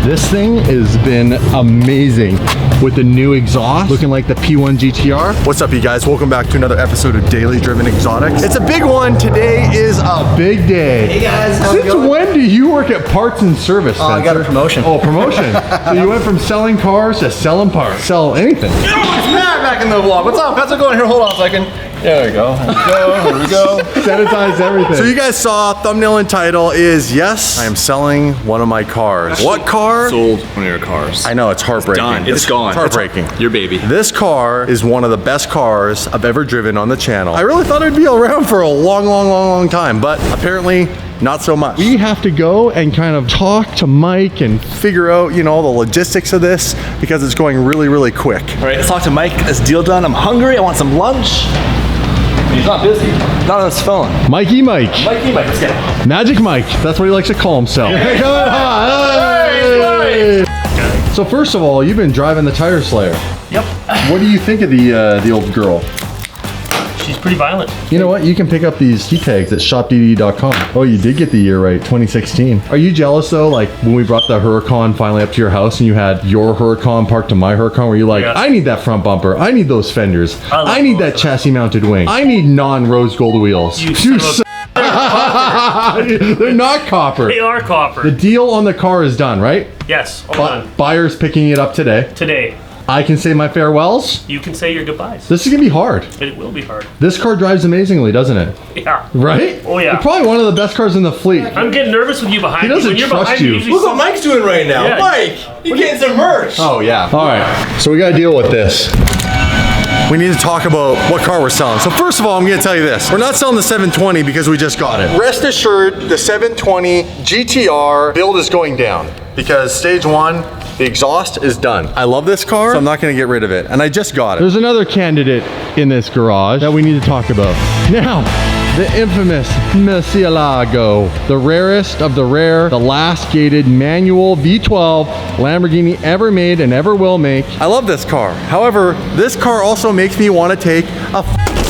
This thing has been amazing with the new exhaust, looking like the P1 GTR. What's up, you guys? Welcome back to another episode of Daily Driven Exotics. It's a big one. Today is a big day. Hey guys, how's it Since going? when do you work at Parts and Service, Spencer? I got a promotion. Oh, promotion. So you went from selling cars to selling parts. Sell anything. It's Matt back in the vlog. What's up? How's it going? Here, hold on a second. There we go. Here we go. Sanitize everything. So you guys saw thumbnail and title is yes, I am selling one of my cars. What car? Sold one of your cars. I know, it's heartbreaking. Done. It's gone. It's heartbreaking. Your baby. This car is one of the best cars I've ever driven on the channel. I really thought it'd be around for a long time, but apparently not so much. We have to go and kind of talk to Mike and figure out, you know, the logistics of this because it's going really quick. All right, let's talk to Mike. Get this deal done. I'm hungry. I want some lunch. He's not busy. Not on his phone. Mikey Mike. Mikey Mike, let's get it. Magic Mike. That's what he likes to call himself. Hey. So first of all, you've been driving the Tire Slayer. Yep. What do you think of the old girl? She's pretty violent. You know what? You can pick up these heat tags at shopdd.com. Oh, you did get the year right, 2016. Are you jealous though? Like when we brought the Huracan finally up to your house and you had your Huracan parked to my Huracan, were you like, Yes. I need that front bumper. I need those fenders. I need that chassis mounted wing. I need non-rose gold wheels. You son of They're not copper. They are copper. The deal on the car is done, right? Yes, all done. Buyer's picking it up today. Today, I can say my farewells. you can say your goodbyes. This is gonna be hard. It will be hard. This car drives amazingly, doesn't it? Yeah. Right? Oh, yeah. It's probably one of the best cars in the fleet. I'm getting nervous with you behind He me. doesn't When you're trust behind you. Me, usually Look what Mike's doing right now. Yeah. Mike, you're getting some merch. Oh yeah. All right. So we gotta deal with this. We need to talk about what car we're selling. So first of all, I'm gonna tell you this. We're not selling the 720 because we just got it. Rest assured, the 720 GTR build is going down because stage one, the exhaust is done. I love this car, so I'm not gonna get rid of it. And I just got it. There's another candidate in this garage that we need to talk about. Now, the infamous Murcielago, the rarest of the rare, the last gated manual V12 Lamborghini ever made and ever will make. I love this car. However, this car also makes me want to take a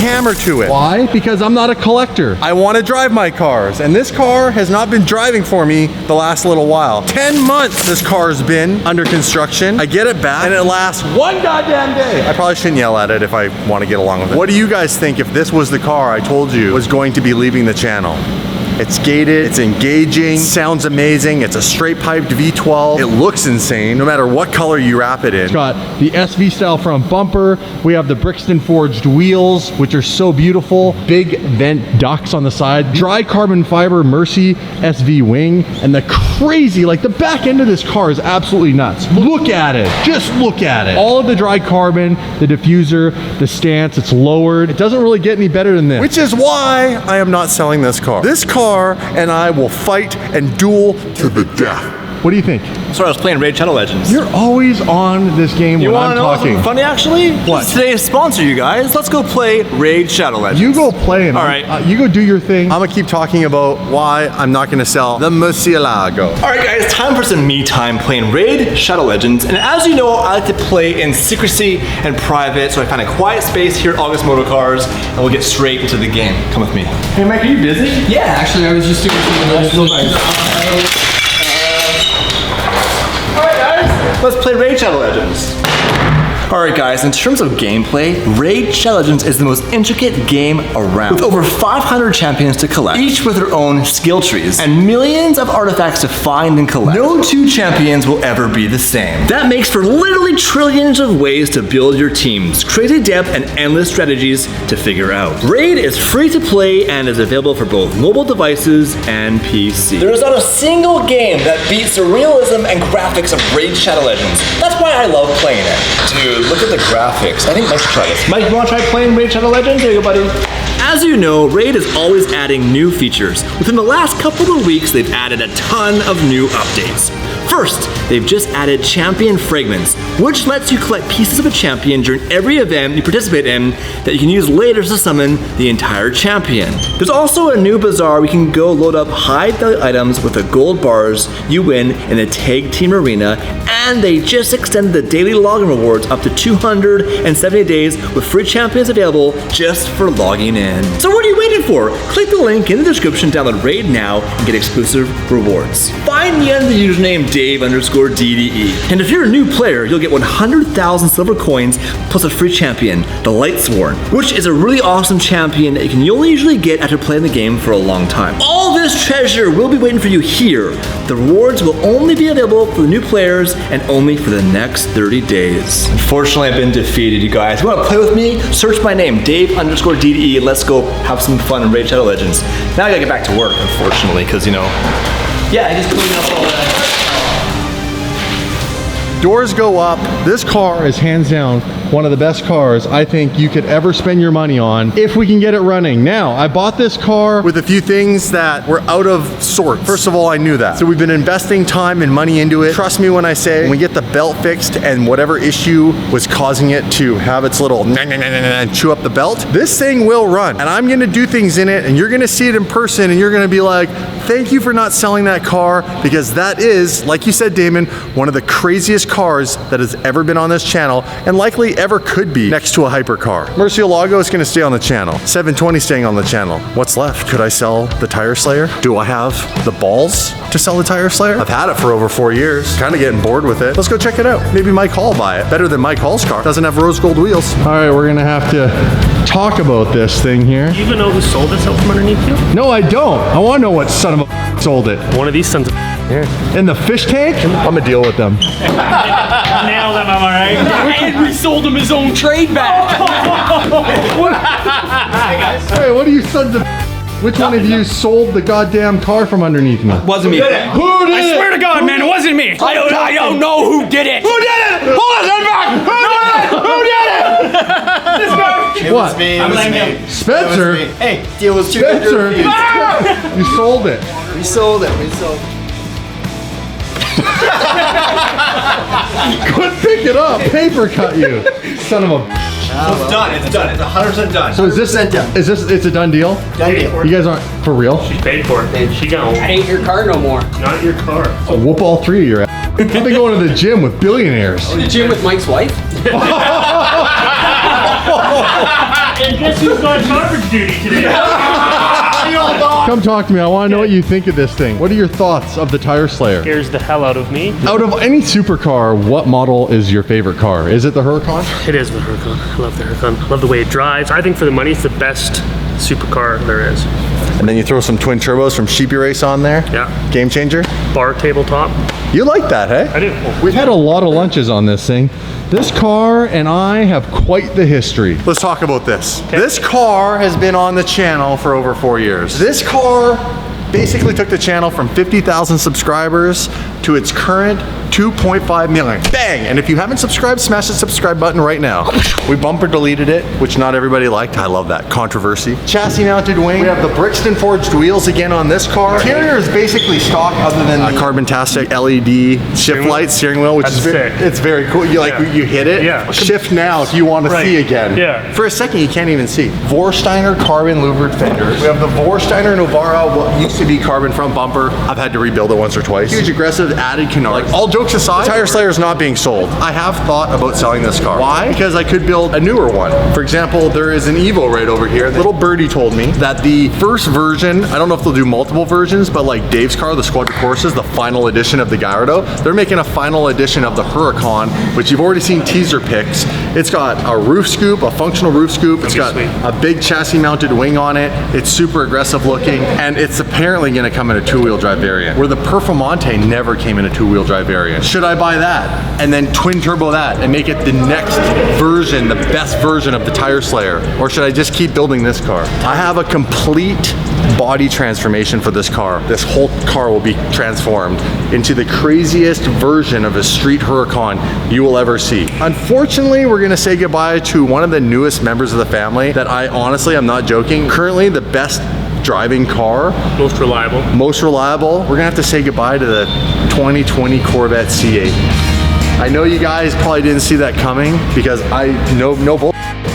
hammer to it. Why? Because I'm not a collector. I want to drive my cars, and this car has not been driving for me the last little while. 10 months this car's been under construction. I get it back, and it lasts one goddamn day. I probably shouldn't yell at it if I want to get along with it. What do you guys think if this was the car I told you was going to be leaving the channel? It's gated, it's engaging, sounds amazing, it's a straight piped V12, it looks insane, no matter what color you wrap it in. It's got the SV style front bumper, we have the Brixton forged wheels, which are so beautiful, big vent ducts on the side, dry carbon fiber Mercy SV wing, and the crazy, like the back end of this car is absolutely nuts. Look at it, just look at it. All of the dry carbon, the diffuser, the stance, it's lowered. It doesn't really get any better than this. Which is why I am not selling this car. This car and I will fight and duel to the death. What do you think? Sorry, I was playing Raid Shadow Legends. You're always on this game You when want I'm to know talking. something funny, actually? What? Today's sponsor, you guys. Let's go play Raid Shadow Legends. You go play and All right. you go do your thing. I'm gonna keep talking about why I'm not gonna sell the Murcielago. All right, guys, time for some me time playing Raid Shadow Legends. And as you know, I like to play in secrecy and private, so I found a quiet space here at August Motor Cars, and we'll get straight into the game. Come with me. Hey, Mike, are you busy? Yeah, actually, I was just doing something. Let's play Raid Shadow Legends. Alright guys, in terms of gameplay, Raid Shadow Legends is the most intricate game around. With over 500 champions to collect, each with their own skill trees, and millions of artifacts to find and collect. No two champions will ever be the same. That makes for literally trillions of ways to build your teams, crazy depth, and endless strategies to figure out. Raid is free to play and is available for both mobile devices and PC. There is not a single game that beats the realism and graphics of Raid Shadow Legends. That's why I love playing it. Dude, look at the graphics. I think Mike should try this. Mike, you want to try playing Raid Shadow Legends? There you go, buddy. As you know, Raid is always adding new features. Within the last couple of weeks, they've added a ton of new updates. First, they've just added champion fragments, which lets you collect pieces of a champion during every event you participate in that you can use later to summon the entire champion. There's also a new bazaar where you can go load up high value items with the gold bars you win in the tag team arena, and they just extended the daily login rewards up to 270 days with free champions available just for logging in. win. So what are you waiting for? Click the link in the description, download Raid now, and get exclusive rewards. Find me under the username Dave_DDE. And if you're a new player, you'll get 100,000 silver coins plus a free champion, the Lightsworn, which is a really awesome champion that you can only usually get after playing the game for a long time. All this treasure will be waiting for you here. The rewards will only be available for the new players and only for the next 30 days. Unfortunately, I've been defeated, you guys. If you want to play with me? Search my name, Dave_DDE, and let's go have some fun in Raid Shadow Legends. Now I gotta get back to work, unfortunately, because, you know, yeah, I just cleaned up all that. Doors go up. This car is hands down one of the best cars I think you could ever spend your money on if we can get it running. Now, I bought this car with a few things that were out of sorts. First of all, I knew that. So we've been investing time and money into it. Trust me when I say, when we get the belt fixed and whatever issue was causing it to have its little and chew up the belt, this thing will run. And I'm gonna do things in it and you're gonna see it in person and you're gonna be like, thank you for not selling that car, because that is, like you said, Damon, one of the craziest cars that has ever been on this channel and likely ever could be next to a hypercar. Murcielago is gonna stay on the channel. 720 staying on the channel. What's left? Could I sell the Tire Slayer? Do I have the balls to sell the Tire Slayer? I've had it for over 4 years. Kind of getting bored with it. Let's go check it out. Maybe Mike Hall will buy it. Better than Mike Hall's car. Doesn't have rose gold wheels. All right, we're gonna have to talk about this thing here. Do you even know who sold this out from underneath you? No, I don't. I wanna know what son of a sold it. One of these sons of In the fish tank? I'm gonna deal with them. nailed him, am I right? And we sold him his own trade back. Hey, what are you sons of? Which one of you sold the goddamn car from underneath me? Wasn't me. Who did it? I swear to God, man, it wasn't me. I don't know who did it. Who did it? Hold on, stand back. Who did it? This guy. What? I'm letting him. Spencer? Hey, deal was too Spencer? You sold it. We sold it. Quit pick it up. Paper cut you. Son of a. It's done. It's 100% done. So is this it's a done deal? Done deal. You guys aren't for real? She paid for it. She got That ain't your car no more. not your car. I'll whoop all three of your ass. I've been going to the gym with billionaires. The gym with Mike's wife? And guess who's got garbage duty today? Come talk to me. I want to know what you think of this thing. What are your thoughts of the Tire Slayer? Scares the hell out of me. Out of any supercar, what model is your favorite car? Is it the Huracan? It is the Huracan. I love the Huracan. I love the way it drives. I think for the money, it's the best supercar there is. And then you throw some twin turbos from Sheepy Race on there? Yeah. Game changer? Bar tabletop. You like that, hey? I do. We've had a lot of lunches on this thing. This car and I have quite the history. Let's talk about this. This car has been on the channel for over 4 years. This car basically took the channel from 50,000 subscribers to its current 2.5 million. Bang! And if you haven't subscribed, smash the subscribe button right now. We bumper deleted it, which not everybody liked. I love that. Controversy. Chassis mounted wing. We have the Brixton forged wheels again on this car. Interior is basically stock other than the carbon-tastic LED shift light steering wheel, which That's is very, sick. it's very cool. You like you hit it. Yeah. Shift now if you want to Right. see again. Yeah. For a second, you can't even see. Vorsteiner carbon louvered fenders. We have the Vorsteiner Novara, what used to be carbon front bumper. I've had to rebuild it once or twice. Huge aggressive added canard. Like all jokes aside, Tire Slayer is not being sold. I have thought about selling this car. Why? Because I could build a newer one. For example, there is an Evo right over here. Little birdie told me that the first version, I don't know if they'll do multiple versions, but like Dave's car, the Squadra Corsas, the final edition of the Gallardo, they're making a final edition of the Huracan, which you've already seen teaser pics. It's got a roof scoop, a functional roof scoop. It's got sweet. a big chassis mounted wing on it. It's super aggressive looking, and it's apparently gonna come in a 2-wheel drive variant, where the Performante never came in a 2-wheel drive variant. Should I buy that and then twin turbo that and make it the next version, the best version of the Tire Slayer? Or should I just keep building this car? I have a complete body transformation for this car. This whole car will be transformed into the craziest version of a street Huracan you will ever see. Unfortunately, we're gonna say goodbye to one of the newest members of the family that I honestly, I'm not joking, currently the best driving car, Most reliable. most reliable. We're gonna have to say goodbye to the 2020 Corvette C8. I know you guys probably didn't see that coming because I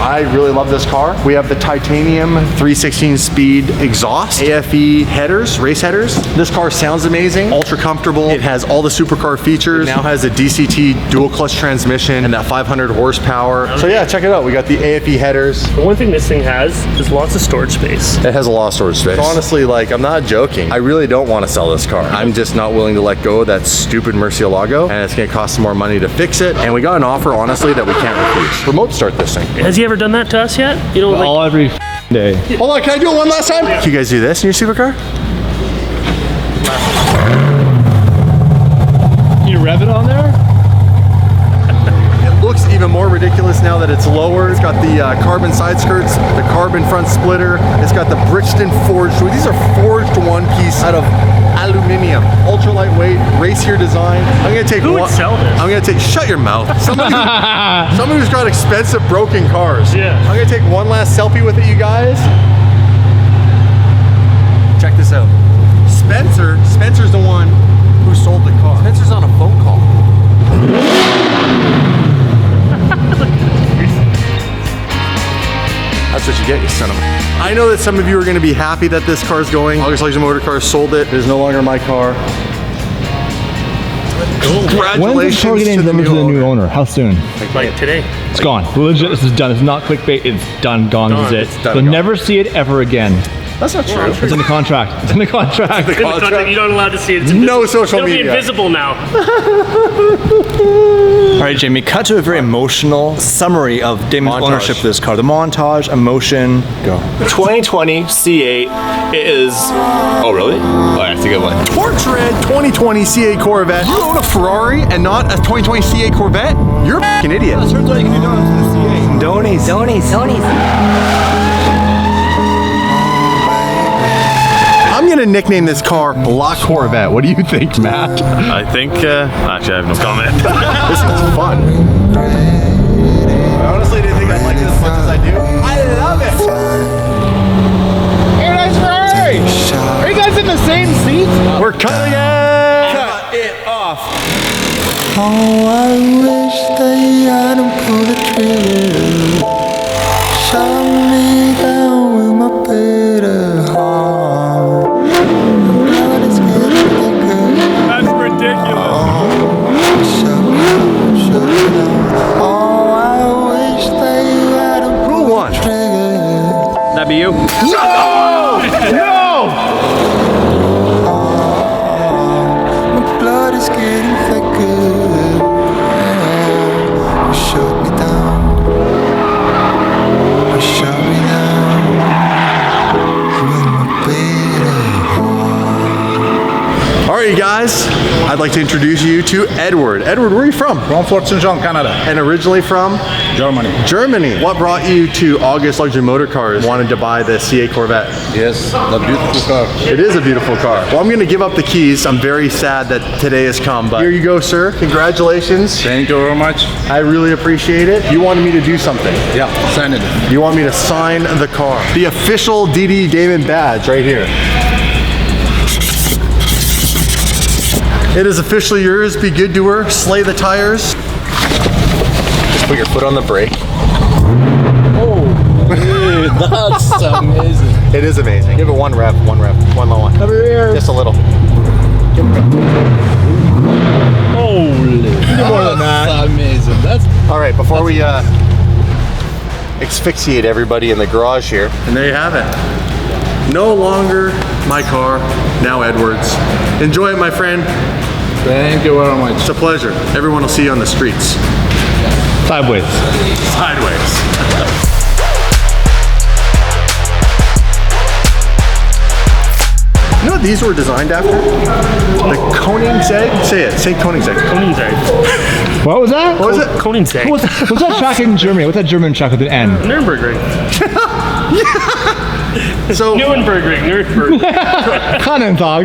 I really love this car. We have the titanium 316 speed exhaust, AFE headers, race headers. This car sounds amazing, ultra comfortable. It has all the supercar features. It now has a DCT dual clutch transmission and that 500 horsepower. So yeah, check it out. We got the AFE headers. The one thing this thing has is lots of storage space. It has a lot of storage space. Honestly, like, I'm not joking. I really don't want to sell this car. I'm just not willing to let go of that stupid Murcielago, and it's gonna cost some more money to fix it. And we got an offer, honestly, that we can't refuse. Remote start this thing. Has he ever done that to us yet? You know, like, All every day. Hold on, can I do it one last time? Can you guys do this in your supercar? Can you rev it on there? It looks even more ridiculous now that it's lower. It's got the carbon side skirts, the carbon front splitter. It's got the Bridgestone forged. These are forged one piece out of aluminum, ultra lightweight, racier design. I'm gonna take who would sell this? I'm gonna take. Shut your mouth. Somebody who's got expensive broken cars. Yeah. I'm gonna take one last selfie with it, you guys. Check this out. Spencer's the one who sold the car. Spencer's on a phone call. That's what you get, you son of a... I know that some of you are going to be happy that this car's going. August Luxury Motor Cars sold it. It is no longer my car. Congratulations When is this car getting delivered to the new owner? How soon? like today. It's gone. Legit, this is done. It's not clickbait. It's done. Gone. This is it. It's done You'll and never see it ever again. That's not true. It's in the contract. It's in the contract. In the contract, you're not allowed to see it. It's No social It'll media. be invisible now. All right, Jamie, cut to a very emotional summary of Damon's Montage. ownership of this car. The montage, emotion, go. 2020 C8 is... Oh, really? Oh, yeah, that's a good one. Torch Red 2020 C8 Corvette. You own a Ferrari and not a 2020 C8 Corvette? You're a f***ing idiot. Turns out you can do donuts in the C8. Donies. I'm gonna nickname this car Black Corvette. What do you think, Matt? I think, actually, I have no comment. This is fun. I honestly didn't think I'd like it as much as I do. I love it. Hey, nice Ferrari! Are you guys in the same seat? We're cutting it. Cut it off. Oh, I wish that you hadn't pulled the trigger. Shot me down with my bitter heart. Blood is getting thicker. That's ridiculous. Shut me down. Oh, I wish that you hadn't Who won? trigger. That be you? My blood is getting thicker. You shut me down. You shut me down. With my bitter heart. All right, you guys. I'd like to introduce you to Edward. Edward, where are you from? From Fort St. John, Canada. And originally from Germany. Germany. What brought you to August Luxury Motor Cars? Wanted to buy the C8 Corvette. Yes, the beautiful car. It is a beautiful car. Well, I'm gonna give up the keys. I'm very sad that today has come, but here you go, sir. Congratulations. Thank you very much. I really appreciate it. You wanted me to do something. Yeah, sign it. You want me to sign the car. The official DD Damon badge right here. It is officially yours. Be good to her. Slay the tires. Just put your foot on the brake. That's amazing. It is amazing. Give it one rev, one low one. Over here. Just a little. Holy. More than that. That's amazing. That's All right, before we asphyxiate everybody in the garage here, and there you have it. No longer my car, now Edward's. Enjoy it, my friend. Thank you very much. It's a pleasure. Everyone will see you on the streets. Sideways. Sideways. You know what these were designed after? The Koenigsegg? Say it. Say Koenigsegg. Koenigsegg. What was that? What was it? Koenigsegg. What's that track in Germany? What's that German track with an N? Nürburgring. So Nürburgring. Kannentag.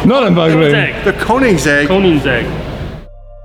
Nürnberg. Koenigsegg. the Koenigsegg Koenigsegg.